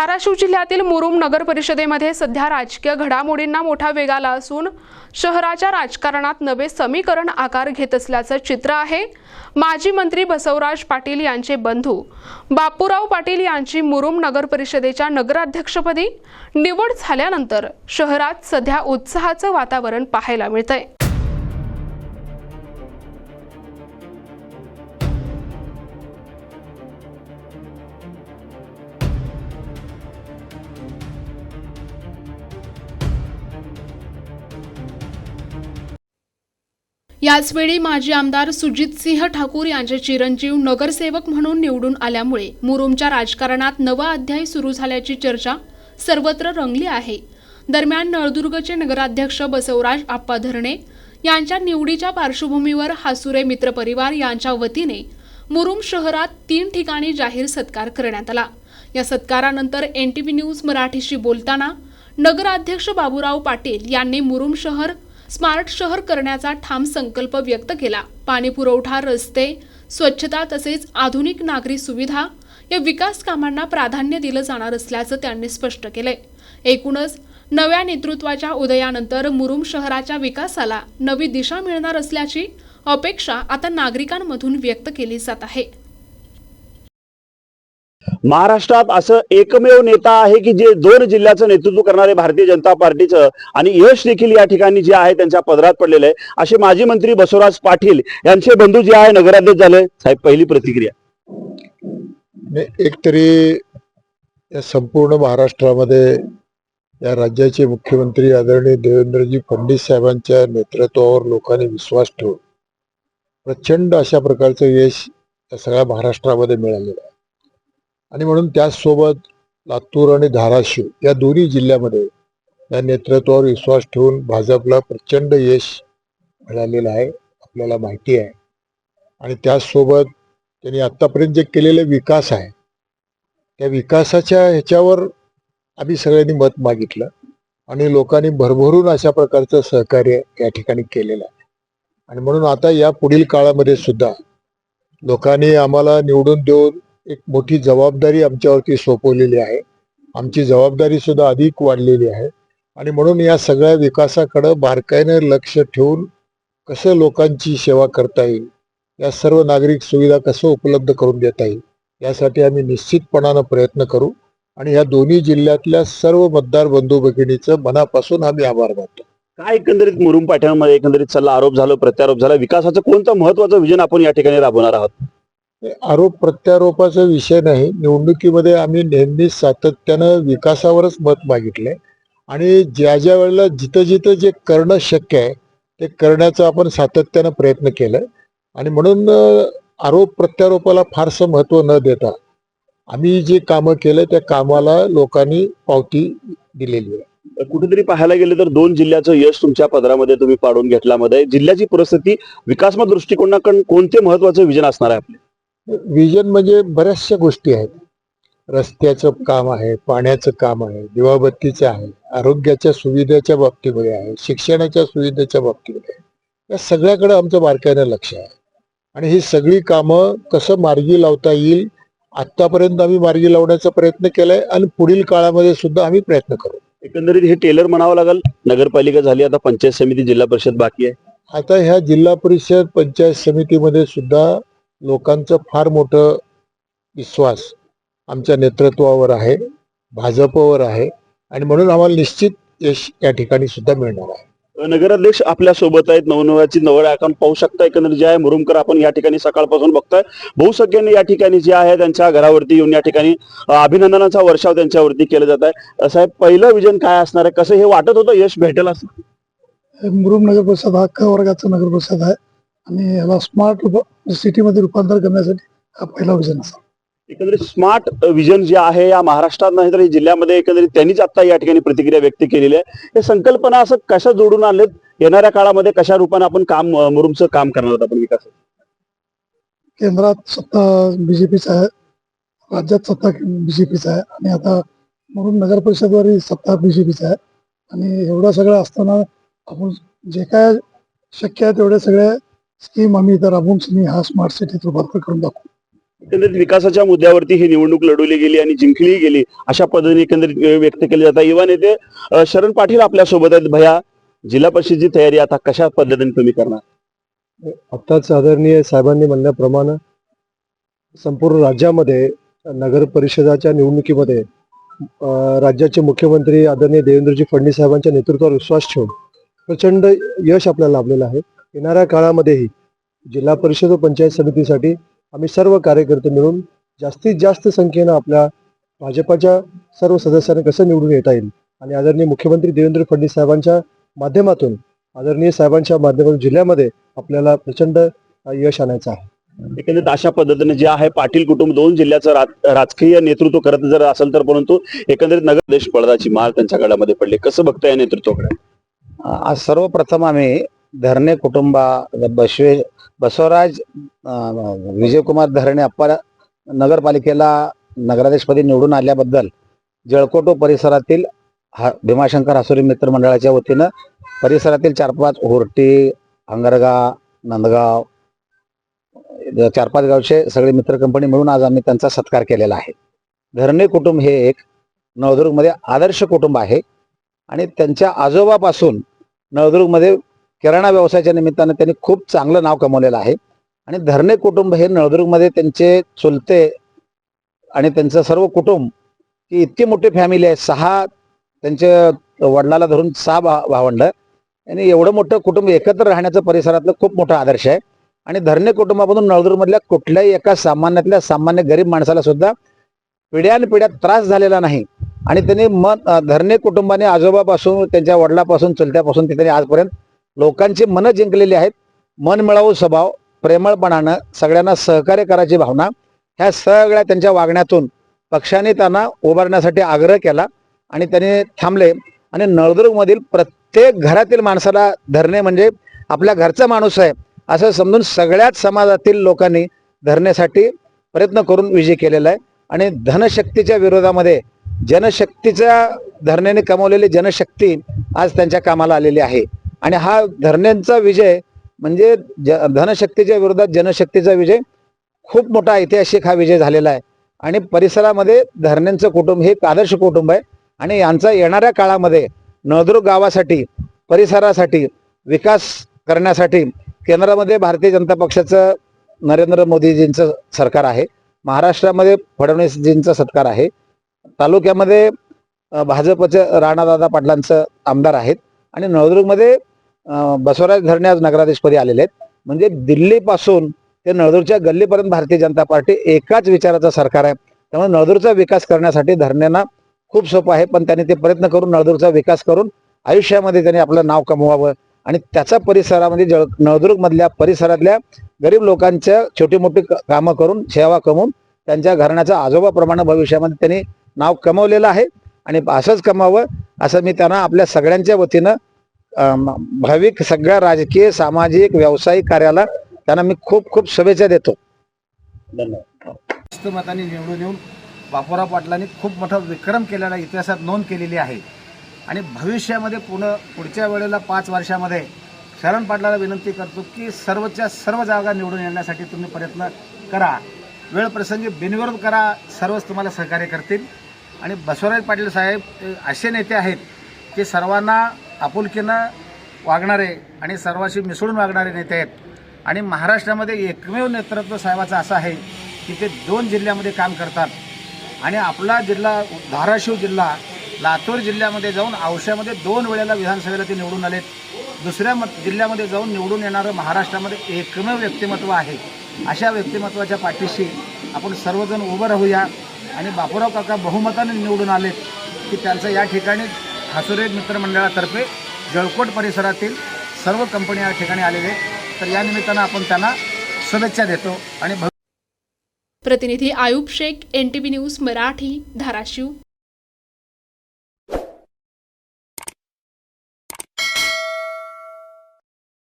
धाराशिव जिल्ह्यातील मुरुम नगर परिषदेमध्ये सध्या राजकीय घडामोडींना मोठा वेग आला असून शहराच्या राजकारणात नवे समीकरण आकार घेत असल्याचं चित्र आहे। माजी मंत्री बसवराज पाटील यांचे बंधू बापूराव पाटील यांची मुरुम नगर परिषदेच्या नगराध्यक्षपदी निवड झाल्यानंतर शहरात सध्या उत्साहाचं वातावरण पाहायला मिळतंय। याचवेळी माजी आमदार सुजितसिंह ठाकूर यांचे चिरंजीव नगरसेवक म्हणून निवडून आल्यामुळे मुरुमच्या राजकारणात नवा अध्याय सुरू झाल्याची चर्चा सर्वत्र रंगली आहे। दरम्यान नळदुर्गचे नगराध्यक्ष बसवराज आप्पा धरणे यांच्या निवडीच्या पार्श्वभूमीवर हासुरे मित्र परिवार यांच्या वतीने मुरुम शहरात 3 ठिकाणी जाहीर सत्कार करण्यात आला। या सत्कारानंतर NTV न्यूज मराठीशी बोलताना नगराध्यक्ष बाबूराव पाटील यांनी मुरुम शहर स्मार्ट शहर करण्याचा ठाम संकल्प व्यक्त केला। पाणी पुरवठा, रस्ते, स्वच्छता तसेच आधुनिक नागरी सुविधा या विकास कामांना प्राधान्य दिलं जाणार असल्याचं त्यांनी स्पष्ट केलंय। एकूणच नव्या नेतृत्वाच्या उदयानंतर मुरुम शहराच्या विकासाला नवी दिशा मिळणार असल्याची अपेक्षा आता नागरिकांमधून व्यक्त केली जात आहे। महाराष्ट्रात असं एकमेव नेता आहे की जे 2 जिल्ह्याचं नेतृत्व करणारे भारतीय जनता पार्टीचं आणि यश देखील या ठिकाणी जे आहे त्यांच्या पदरात पडलेलं आहे। असे माजी मंत्री बसवराज पाटील यांचे बंधू जे आहे नगराध्यक्ष झाले। साहेब, पहिली प्रतिक्रिया। एक तरी या संपूर्ण महाराष्ट्रामध्ये या राज्याचे मुख्यमंत्री आदरणीय देवेंद्रजी फडणवीस साहेबांच्या नेतृत्वावर लोकांनी विश्वास ठेवून प्रचंड अशा प्रकारचं यश या सगळ्या महाराष्ट्रामध्ये मिळालेलं आहे। आणि म्हणून त्याचसोबत लातूर आणि धाराशिव या दोन्ही जिल्ह्यामध्ये या नेतृत्वावर विश्वास ठेवून भाजपला प्रचंड यश मिळालेलं आहे, आपल्याला माहिती आहे। आणि त्याचसोबत त्यांनी आतापर्यंत जे केलेले विकास आहे त्या विकासाच्या ह्याच्यावर आम्ही सगळ्यांनी मत मागितलं आणि लोकांनी भरभरून अशा प्रकारचं सहकार्य या ठिकाणी केलेलं आहे। आणि म्हणून आता या पुढील काळामध्ये सुद्धा लोकांनी आम्हाला निवडून देऊन एक मोठी जबाबदारी आमच्यावरती सोपवलेली आहे। आमची जबाबदारी सुद्धा अधिक वाढलेली आहे आणि म्हणून या सगळ्या विकासाकडे बारकाईने लक्ष ठेवून कसं लोकांची सेवा करता येईल, या सर्व नागरिक सुविधा कसं उपलब्ध करून देता येईल यासाठी आम्ही निश्चितपणानं प्रयत्न करू। आणि या दोन्ही जिल्ह्यातल्या सर्व मतदार बंधू भगिनीचं मनापासून आम्ही आभार मानतो। काय एकंदरीत मुरुम पाठ्यांमध्ये एकंदरीत सल्ला आरोप झालं, प्रत्यारोप झाला, विकासाचं कोणतं महत्वाचं विजन आपण या ठिकाणी राबवणार आहोत? आरोप प्रत्यारोपाचा विषय नाही। निवडणुकीमध्ये आम्ही नेहमी सातत्यानं विकासावरच मत मागितले आणि ज्या ज्या वेळेला जिथं जिथं जे करणं शक्य आहे ते करण्याचा आपण सातत्यानं प्रयत्न केलाय। आणि म्हणून आरोप प्रत्यारोपाला फारसं महत्व न देता आम्ही जे कामं केलं त्या कामाला लोकांनी पावती दिलेली आहे। कुठेतरी पाहायला गेलं तर 2 जिल्ह्याचं यश तुमच्या पदरामध्ये तुम्ही पाडून घेतल्यामध्ये जिल्ह्याची परिस्थिती विकासात्मक दृष्टिकोनाकडून कोणते महत्वाचं विजन असणार आहे आपले? विजन म्हणजे बऱ्याचशा गोष्टी आहेत। रस्त्याचं काम आहे, पाण्याचं काम आहे, दिवाबत्तीचं आहे, आरोग्याच्या सुविधेच्या बाबतीमध्ये आहे, शिक्षणाच्या सुविधेच्या बाबतीमध्ये आहे। या सगळ्याकडे आमचं बारकाईनं लक्ष आहे आणि ही सगळी कामं कसं मार्गी लावता येईल आतापर्यंत आम्ही मार्गी लावण्याचा प्रयत्न केलाय आणि पुढील काळामध्ये सुद्धा आम्ही प्रयत्न करू। एकंदरीत हे टेलर म्हणावं लागेल। नगरपालिका झाली, आता पंचायत समिती, जिल्हा परिषद बाकी आहे। आता ह्या जिल्हा परिषद पंचायत समितीमध्ये सुद्धा लोकांचं फार मोठं विश्वास आमच्या नेतृत्वावर आहे, भाजपवर आहे आणि म्हणून आम्हाला निश्चित यश या ठिकाणी सुद्धा मिळणार आहे। नगराध्यक्ष आपल्या सोबत आहेत, नवनव्याची नवड आपण पाहू शकता। एकंदरीत जे आहे मुरुमकर आपण या ठिकाणी सकाळपासून बघताय, बहुसंख्येने या ठिकाणी जे आहे त्यांच्या घरावरती येऊन या ठिकाणी अभिनंदनाचा वर्षाव त्यांच्यावरती केला जात आहे। साहेब, पहिलं विजन काय असणार आहे? कसं हे वाटत होतं यश भेटेल असं? मुरुम नगर परिषद हा क वर्गाचा नगर परिषद आहे आणि याला स्मार्ट सिटीमध्ये रूपांतर करण्यासाठी हा पहिला विजन असा। एकंदरीत स्मार्ट विजन जे आहे या महाराष्ट्रात नाही तर जिल्ह्यामध्ये एकंदरीत त्यांनीच आता या ठिकाणी प्रतिक्रिया व्यक्त केलेली आहे। हे संकल्पना असं कशा जोडून आणलेत, येणाऱ्या काळामध्ये कशा रूपाने आपण काम मुरुमचं काम करणार आहोत आपण विकास? केंद्रात सत्ता बीजेपीचा आहे, राज्यात सत्ता बीजेपीचा आहे आणि आता मुरुम नगर परिषदवरही सत्ता बीजेपीचा आहे। आणि एवढं सगळं असताना आपण जे काय शक्य आहे तेवढे सगळे स्कीम आम्ही इथं राबवून हा स्मार्ट सिटीत रूपांतर करून दाखवू। एकंदरीत विकासाच्या मुद्द्यावरती ही निवडणूक लढवली गेली आणि जिंकली गेली अशा पद्धतीने एकंदरीत व्यक्त केले जातात. युवा नेते शरण पाटील आपल्या सोबत आहेत. भैया, जिल्हा परिषदेची तयारी आता कशा पद्धतीने तुम्ही करणार? आत्ताच आदरणीय साहेबांनी म्हणल्याप्रमाणे संपूर्ण राज्यामध्ये नगर परिषदाच्या निवडणुकीमध्ये राज्याचे मुख्यमंत्री आदरणीय देवेंद्रजी फडणवीस साहेबांच्या नेतृत्वावर विश्वास ठेवून प्रचंड यश आपल्याला लाभलेलं आहे. येणाऱ्या काळामध्येही जिल्हा परिषद व पंचायत समितीसाठी आम्ही सर्व कार्यकर्ते मिळून जास्तीत जास्त संख्येनं आपल्या भाजपाच्या सर्व सदस्यांना कसं निवडून येता येईल आणि आदरणीय मुख्यमंत्री देवेंद्र फडणवीस साहेबांच्या माध्यमातून आदरणीय साहेबांच्या माध्यमातून जिल्ह्यामध्ये आपल्याला प्रचंड यश आणायचं आहे. एकंदरीत अशा पद्धतीने जे आहे पाटील कुटुंब 2 जिल्ह्याचं राजकीय नेतृत्व करत जर असेल तर, परंतु एकंदरीत नगर देश पडदाची माळ त्यांच्या गळ्यामध्ये पडली. कसं बघताय या नेतृत्वाकडे? आज सर्वप्रथम आम्ही धरणे बसवराज विजयकुमार धरणे अप्पा नगरपालिकेला नगराध्यक्षपदी निवडून आल्याबद्दल जळकोट परिसरातील भीमाशंकर हासुरी मित्र मंडळाच्या वतीनं परिसरातील 4-5 होर्टी, अंगरगा, नंदगाव 4-5 गावचे सगळे मित्र कंपनी मिळून आज आम्ही त्यांचा सत्कार केलेला आहे. धरणे कुटुंब हे एक नळदुर्गमध्ये आदर्श कुटुंब आहे आणि त्यांच्या आजोबापासून नळदुर्गमध्ये किराणा व्यवसायाच्या निमित्तानं त्यांनी खूप चांगलं नाव कमवलेलं आहे. आणि धरणे कुटुंब हे नळदुर्गमध्ये त्यांचे चुलते आणि त्यांचं सर्व कुटुंब ही इतकी मोठी फॅमिली आहे. 6 त्यांच्या वडिलाला धरून 6 भावंड आणि एवढं मोठं कुटुंब एकत्र राहण्याचं परिसरातलं खूप मोठा आदर्श आहे. आणि धरणे कुटुंबामधून नळदुर्गमधल्या कुठल्याही एका सामान्यातल्या सामान्य गरीब माणसाला सुद्धा पिढ्यानपिढ्या त्रास झालेला नाही. आणि त्यांनी धरणे कुटुंबाने आजोबापासून त्यांच्या वडिलापासून चुलत्यापासून त्यांनी आजपर्यंत लोकांची मनं जिंकलेली आहेत. मनमिळावू स्वभाव, प्रेमळपणानं सगळ्यांना सहकार्य करायची भावना, ह्या सगळ्या त्यांच्या वागण्यातून पक्षाने त्यांना उभारण्यासाठी आग्रह केला आणि त्यांनी थांबले. आणि नळदुर्गमधील प्रत्येक घरातील माणसाला धरणे म्हणजे आपल्या घरचा माणूस आहे असं समजून सगळ्याच समाजातील लोकांनी धरण्यासाठी प्रयत्न करून विजय केलेला आहे. आणि धनशक्तीच्या विरोधामध्ये जनशक्तीच्या धरण्याने कमवलेली जनशक्ती आज त्यांच्या कामाला आलेली आहे. आणि हा धरण्यांचा विजय म्हणजे धनशक्तीच्या विरोधात जनशक्तीचा विजय, खूप मोठा ऐतिहासिक हा विजय झालेला आहे. आणि परिसरामध्ये धरण्यांचं कुटुंब हे एक आदर्श कुटुंब आहे. आणि यांचा येणाऱ्या काळामध्ये नळदुर्ग गावासाठी, परिसरासाठी, विकास करण्यासाठी केंद्रामध्ये भारतीय जनता पक्षाचं नरेंद्र मोदीजींचं सरकार आहे, महाराष्ट्रामध्ये फडणवीसजींचं सरकार आहे, तालुक्यामध्ये भाजपचं राणादादा पाटलांचं आमदार आहेत आणि नळदुर्गमध्ये बसवराज धरणे आज नगराध्यक्षपदी आलेले आहेत. म्हणजे दिल्लीपासून ते नळदुर्गच्या गल्लीपर्यंत भारतीय जनता पार्टी एकाच विचाराचं सरकार आहे. त्यामुळे नळदुर्गचा विकास करण्यासाठी धरण्यांना खूप सोपं आहे, पण त्यांनी ते प्रयत्न करून नळदुर्गचा विकास करून आयुष्यामध्ये त्यांनी आपलं नाव कमवावं आणि त्याचा परिसरामध्ये नळदुर्गमधल्या परिसरातल्या गरीब लोकांच्या छोटी मोठी कामं करून सेवा कमवून त्यांच्या घराण्याचा आजोबाप्रमाणे भविष्यामध्ये त्यांनी नाव कमवलेलं आहे. आणि असंच कमावं असं मी त्यांना आपल्या सगळ्यांच्या वतीनं भाविक सगळ्या राजकीय, सामाजिक, व्यावसायिक कार्याला त्यांना मी खूप खूप शुभेच्छा देतो. जास्त मतांनी निवडून येऊन बापूराव पाटलांनी खूप मोठा विक्रम केलेला इतिहासात नोंद केलेली आहे. आणि भविष्यामध्ये पुढच्या वेळेला 5 वर्षामध्ये शरण पाटलाला विनंती करतो की सर्वच्या सर्व जागा निवडून येण्यासाठी तुम्ही प्रयत्न करा, वेळ प्रसंगी बिनविरोध करा, सर्वच तुम्हाला सहकार्य करतील. आणि बसवराज पाटील साहेब असे नेते आहेत की सर्वांना आपुलकीनं वागणारे आणि सर्वांशी मिसळून वागणारे नेते आहेत. आणि महाराष्ट्रामध्ये एकमेव नेतृत्व साहेबाचं असं आहे की ते 2 जिल्ह्यामध्ये काम करतात. आणि आपला जिल्हा धाराशिव जिल्हा लातूर जिल्ह्यामध्ये जाऊन औशामध्ये 2 वेळेला विधानसभेला ते निवडून आलेत. दुसऱ्या जिल्ह्यामध्ये जाऊन निवडून येणारं महाराष्ट्रामध्ये एकमेव व्यक्तिमत्व आहे. अशा व्यक्तिमत्वाच्या पाठीशी आपण सर्वजण उभं राहूया. आणि बापूराव काका बहुमताने निवडून आलेत की त्यांचं या ठिकाणी हासुरे मित्रमंडळातर्फे जळकोट परिसरातील सर्व कंपनी या ठिकाणी आलेले, तर या निमित्तानं आपण त्यांना शुभेच्छा देतो. आणि प्रतिनिधी आयुब शेख, NTV न्यूज मराठी, धाराशिव.